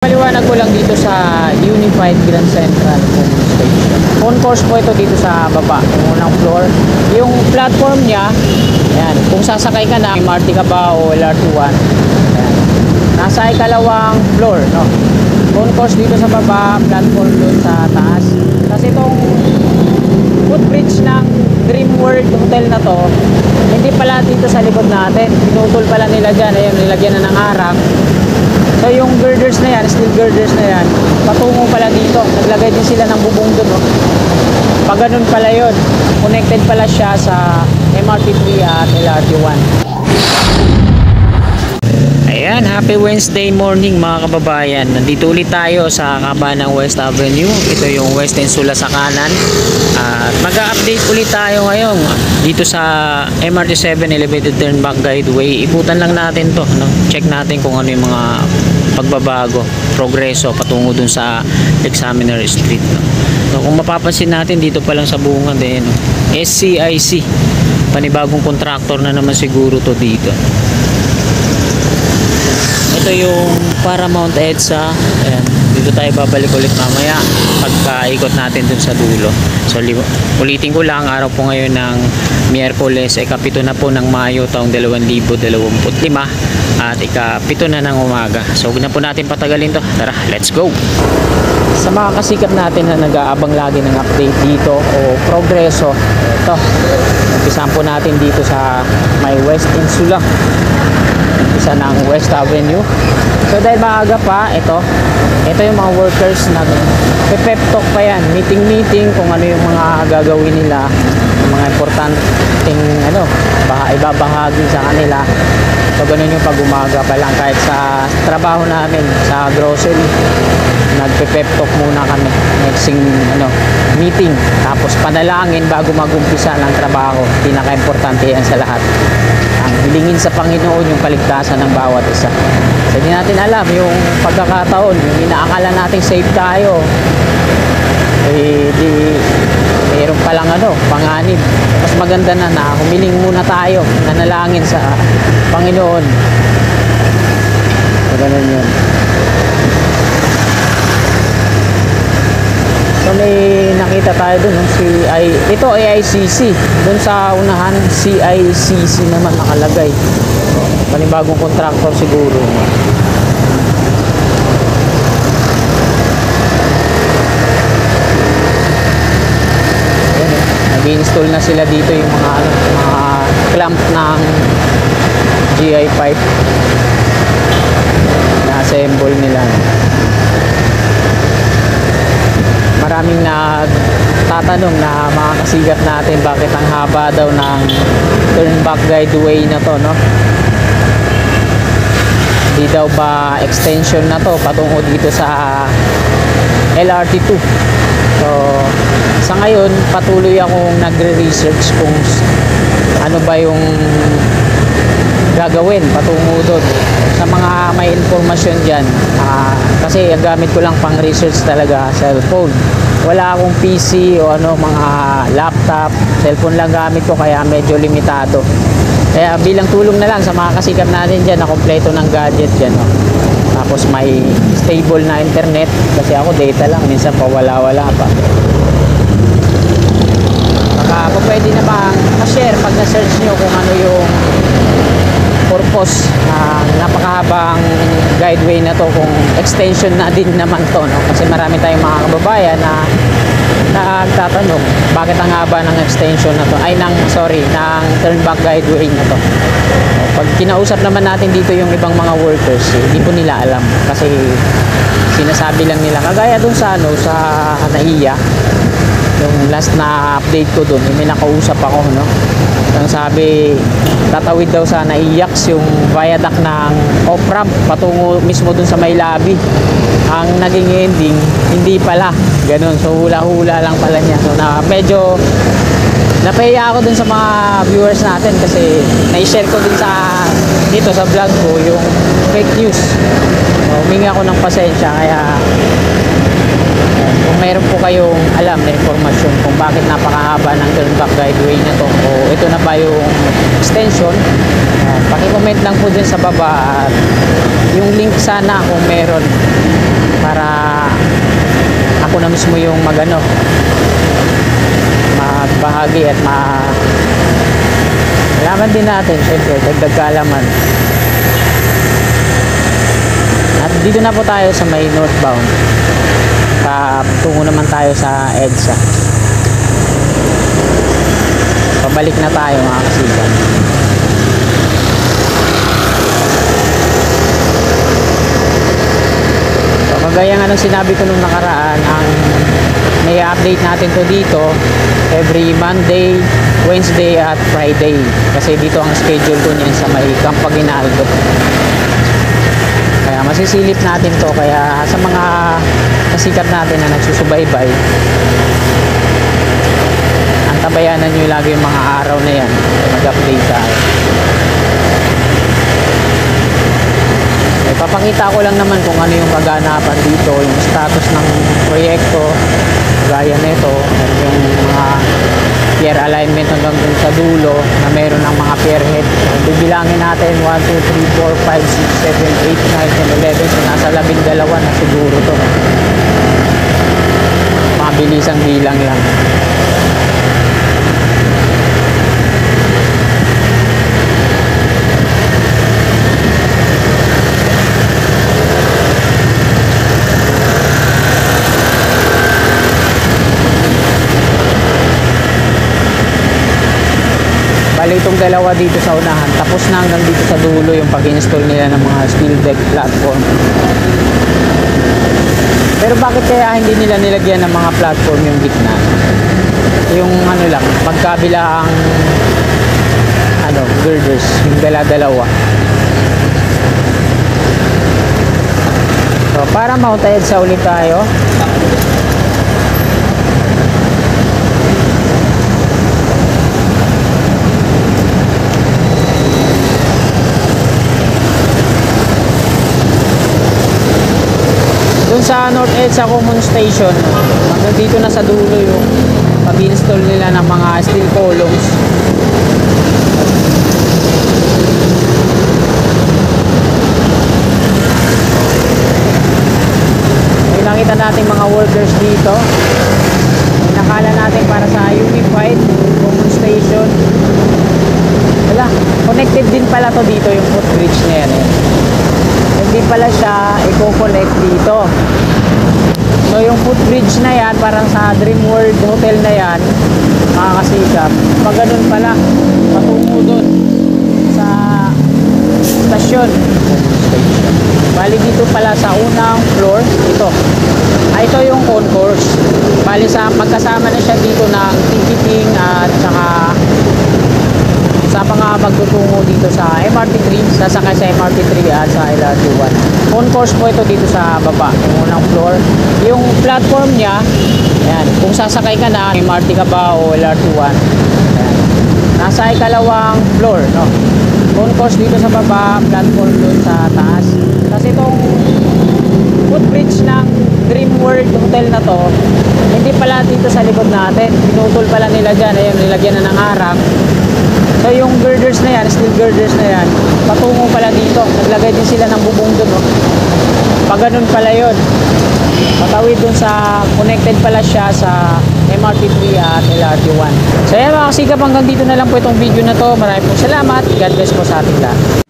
Paliwanag ko lang dito sa Unified Grand Central Common Station. Concourse po ito dito sa baba, yung unang floor. Yung platform niya, ayan, kung sasakay ka na, MRT ka ba o LRT1, ayan, nasa ikalawang floor, no? Concourse dito sa baba, platform doon sa taas. Kasi itong footbridge ng Dream World Hotel na to, hindi pala dito sa likod natin. Pinutol pala nila dyan, ayun, nilagyan na ng harang. So yung girders na yan, steel girders na yan, patungo pala dito. Naglagay din sila ng bubong doon, no? Pag ganun pala yun, connected pala siya sa MRT3 at LRT1. Ayan, happy Wednesday morning mga kababayan. Nandito ulit tayo sa kabanang West Avenue. Ito yung West Insula sa kanan. At mag-update ulit tayo ngayon dito sa MRT7 Elevated Turnback Guideway. Iputan lang natin to, no? Check natin kung ano yung mga pagbabago, progreso patungo dun sa Examiner Street, no? So, kung mapapansin natin dito pa lang sa bungad, no? SCIC, panibagong contractor na naman siguro to dito. Ito yung Paramount EDSA. Ayan, dito tayo babalik ulit mamaya pagka-ikot natin dun sa dulo. So ulitin ko lang, araw po ngayon ng Miyerkules, ikapito na po ng Mayo taong 2025 at ikapito na ng umaga. So huwag na po natin patagalin to. Tara, let's go! Sa mga kasikap natin na nag-aabang lagi ng update dito o progreso, ito, umpisahan po natin dito sa may West Insula, isa ng West Avenue. So dahil maaga pa, ito yung mga workers na pep talk pa yan, meeting kung ano yung mga gagawin nila, yung mga importanteng ibabahagi sa kanila. So ganun yung pag-umaga pa lang. Kahit sa trabaho namin sa grocery, nagpe-pep talk muna kami, nexting meeting, tapos panalangin bago mag-umpisa ng trabaho. Pinaka-importante yan sa lahat, ang hilingin sa Panginoon yung kaligtasan ng bawat isa. So hindi natin alam yung pagkakataon, yung inaakala nating safe tayo, di mayroon palang panganib. Mas maganda na humiling muna tayo, nanalangin sa Panginoon. So ganun yun. So may nakita tayo dun, ito AICC, dun sa unahan CICC naman nakalagay. Panibagong contractor siguro. Nag-install na sila dito yung mga clamp ng GI pipe na assemble nila. Maraming nagtatanong na mga kasigat natin bakit ang haba daw ng turnback guideway na to, no? Di daw ba extension na to patungo dito sa LRT2? So sa ngayon patuloy akong nagre-research kung ano ba yung gagawin patungo doon. Sa mga may informasyon dyan, kasi ang gamit ko lang pang research talaga cellphone, wala akong PC o mga laptop, cellphone lang gamit ko, kaya medyo limitado. Kaya bilang tulong na lang sa mga kasikap natin dyan na kompleto ng gadget dyan, no? Tapos may stable na internet, kasi ako data lang, minsan pa wala pa. Baka pwede na bang ma-share pag na-search nyo kung ano yung purpose ng napakahabang guideway na to, kung extension na din naman to, no? Kasi marami tayong mga kababayan na nagtatanong bakit ang haba ng extension na to, ng turnback guideway na to. Pag kinausap naman natin dito yung ibang mga workers, hindi po nila alam, kasi sinasabi lang nila, kagaya dun sa NAIA, yung last na update ko dun, may nakausap ako, no? Ang sabi, tatawid daw sa NAIAX yung viaduct ng off-ramp patungo mismo dun sa may lobby. Ang naging ending, hindi pala ganun. So hula-hula lang pala niya. So medyo napahiya ako dun sa mga viewers natin, kasi na-share ko din dito sa vlog ko yung fake news. So humingi ako ng pasensya, kaya kung meron po kayong alam na informasyon kung bakit napakahaba ng turnback guideway na to o ito na ba yung extension, paki-comment lang po dyan sa baba at yung link sana kung meron para ako na mismo yung magbahagi at malaman din natin, syempre dagdag kaalaman. At dito na po tayo sa may northbound. Tungo naman tayo sa EDSA. Pabalik na tayo mga kasigan. So, kagaya nga ng sinabi ko nung nakaraan, ang may update natin to dito every Monday, Wednesday at Friday. Kasi dito ang schedule ko niyan sa may Camp Aguinaldo. Kaya masisilip natin to, kaya sa mga kasikat natin na nagsusubaybay, antabayanan nyo lagi yung mga araw na yan, mag-update tayo. Papakita ko lang naman kung ano yung kaganapan dito, yung status ng proyekto gaya nito, yung mga pier alignment hanggang dun sa dulo na meron ng mga pier head. Bibilangin natin 1, 2, 3, 4, 5, 6, 7, 8, 9, 10, 11. So nasa 12 na siguro to. Mabilisang bilang lang. Bali itong dalawa dito sa unahan, tapos na hanggang dito sa dulo yung pag-install nila ng mga steel deck platform. Pero bakit kaya hindi nila nilagyan ng mga platform yung gitna? Yung ano lang, pagkabilaang girders, yung dala-dalawa. So para Mount EDSA ulit tayo. Doon sa North EDSA Common Station, hanggang dito na sa dulo yung pag-install nila ng mga steel columns. May nakita natin mga workers dito. May nakala natin para sa Unified Common Station. Wala, connected din pala to dito yung footbridge na yan. Hindi pala siya i-connect dito. So yung footbridge na yan, parang sa Dream World Hotel na yan, mga kasikap, pag ganun pala, patungo dun sa stasyon. Bali dito pala sa unang floor, ito yung concourse. Bali magkasama na siya dito ng ticketing at saka sa mga magtutungo dito sa MRT3, sasakay sa MRT3 at sa LRT1. Concourse po ito dito sa baba, yung unang floor. Yung platform niya, ayan, kung sasakay ka na, MRT ka ba o LRT1, ayan, nasa ikalawang floor, no? Concourse dito sa baba, platform doon sa taas. Kasi itong footbridge ng Dream World Hotel na to, hindi pala dito sa likod natin. Pinutol pala nila dyan, ayun, nilagyan na ng harang. So yung girders na yan, steel girders na yan, patungo pala dito. Naglagay din sila ng bubong dun. Pag ganun pala yun, patawid dun sa, connected pala siya sa MRT3 at LRT1. So yan mga kasigap, hanggang dito na lang po itong video na to. Maraming po salamat. God bless po sa ating lahat.